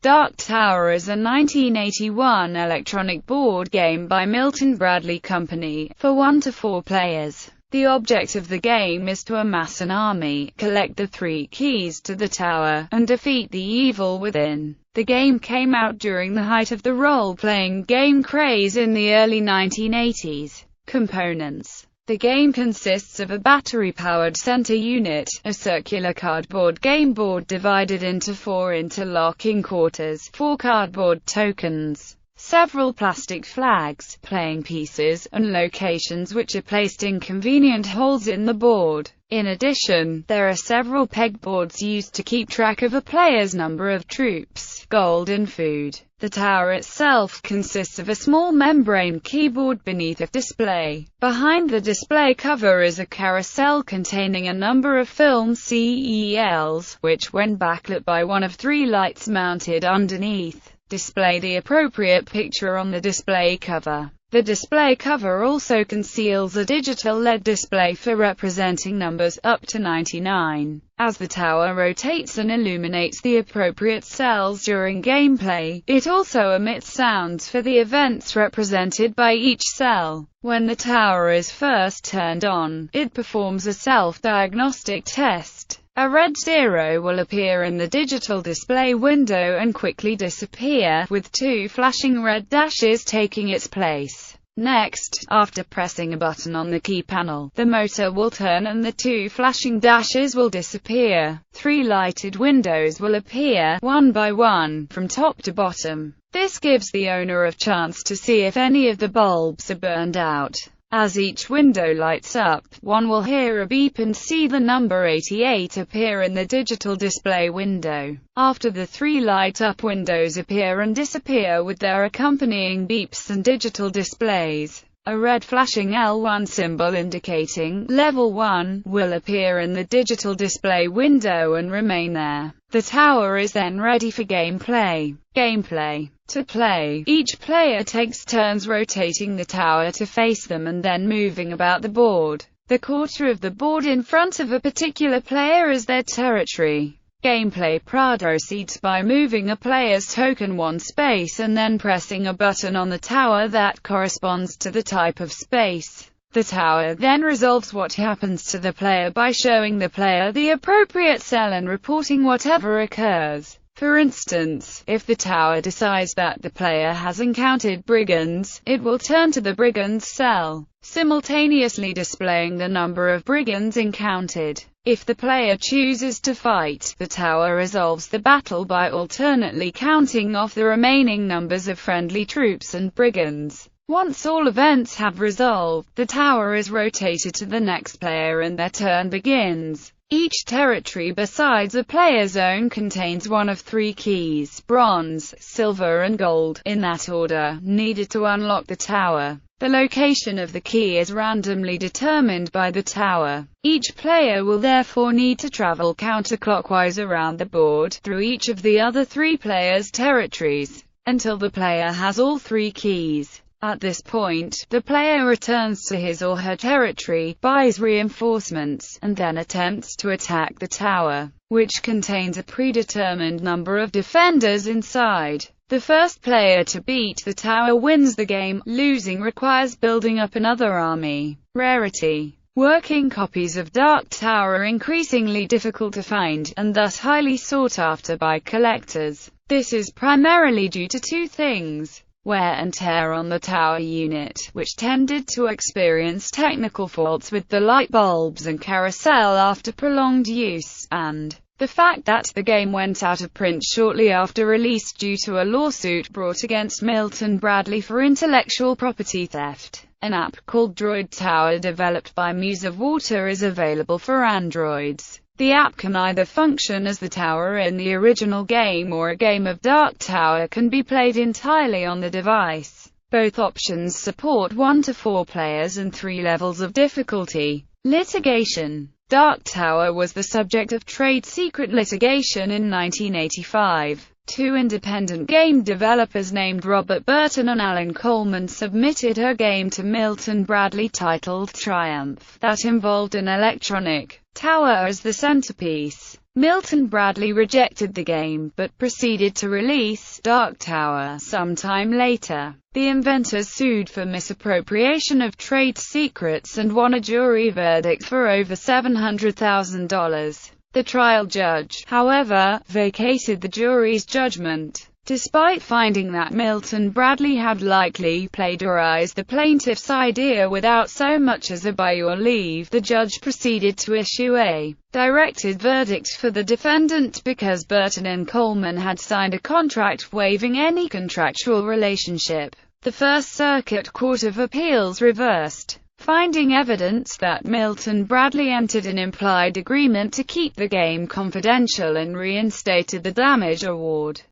Dark Tower is a 1981 electronic board game by Milton Bradley Company, for 1 to 4 players. The object of the game is to amass an army, collect the 3 keys to the tower, and defeat the evil within. The game came out during the height of the role-playing game craze in the early 1980s. Components: the game consists of a battery-powered center unit, a circular cardboard game board divided into 4 interlocking quarters, 4 cardboard tokens, several plastic flags, playing pieces, and locations which are placed in convenient holes in the board. In addition, there are several pegboards used to keep track of a player's number of troops, gold and food. The tower itself consists of a small membrane keyboard beneath a display. Behind the display cover is a carousel containing a number of film CELs, which, when backlit by one of 3 lights mounted underneath, display the appropriate picture on the display cover. The display cover also conceals a digital LED display for representing numbers up to 99. As the tower rotates and illuminates the appropriate cells during gameplay, it also emits sounds for the events represented by each cell. When the tower is first turned on, it performs a self-diagnostic test. A red 0 will appear in the digital display window and quickly disappear, with 2 flashing red dashes taking its place. Next, after pressing a button on the key panel, the motor will turn and the 2 flashing dashes will disappear. 3 lighted windows will appear, one by one, from top to bottom. This gives the owner a chance to see if any of the bulbs are burned out. As each window lights up, one will hear a beep and see the number 88 appear in the digital display window. After the 3 light-up windows appear and disappear with their accompanying beeps and digital displays, a red flashing L1 symbol indicating Level 1 will appear in the digital display window and remain there. The tower is then ready for gameplay. Gameplay. To play, each player takes turns rotating the tower to face them and then moving about the board. The quarter of the board in front of a particular player is their territory. Gameplay proceeds by moving a player's token 1 space and then pressing a button on the tower that corresponds to the type of space. The tower then resolves what happens to the player by showing the player the appropriate cell and reporting whatever occurs. For instance, if the tower decides that the player has encountered brigands, it will turn to the brigands cell, simultaneously displaying the number of brigands encountered. If the player chooses to fight, the tower resolves the battle by alternately counting off the remaining numbers of friendly troops and brigands. Once all events have resolved, the tower is rotated to the next player and their turn begins. Each territory besides a player's own contains one of 3 keys, bronze, silver and gold, in that order, needed to unlock the tower. The location of the key is randomly determined by the tower. Each player will therefore need to travel counterclockwise around the board, through each of the other 3 players' territories, until the player has all 3 keys. At this point, the player returns to his or her territory, buys reinforcements, and then attempts to attack the tower, which contains a predetermined number of defenders inside. The first player to beat the tower wins the game. Losing requires building up another army. Rarity. Working copies of Dark Tower are increasingly difficult to find, and thus highly sought after by collectors. This is primarily due to 2 things: wear and tear on the tower unit, which tended to experience technical faults with the light bulbs and carousel after prolonged use, and the fact that the game went out of print shortly after release due to a lawsuit brought against Milton Bradley for intellectual property theft. An app called Droid Tower developed by Muse of Water is available for Androids. The app can either function as the tower in the original game or a game of Dark Tower can be played entirely on the device. Both options support 1 to 4 players and 3 levels of difficulty. Litigation. Dark Tower was the subject of trade secret litigation in 1985. 2 independent game developers named Robert Burton and Alan Coleman submitted a game to Milton Bradley titled Triumph, that involved an electronic tower as the centerpiece. Milton Bradley rejected the game, but proceeded to release Dark Tower sometime later. The inventors sued for misappropriation of trade secrets and won a jury verdict for over $700,000. The trial judge, however, vacated the jury's judgment. Despite finding that Milton Bradley had likely plagiarized the plaintiff's idea without so much as a "by your leave," the judge proceeded to issue a directed verdict for the defendant because Burton and Coleman had signed a contract waiving any contractual relationship. The First Circuit Court of Appeals reversed, finding evidence that Milton Bradley entered an implied agreement to keep the game confidential and reinstated the damage award.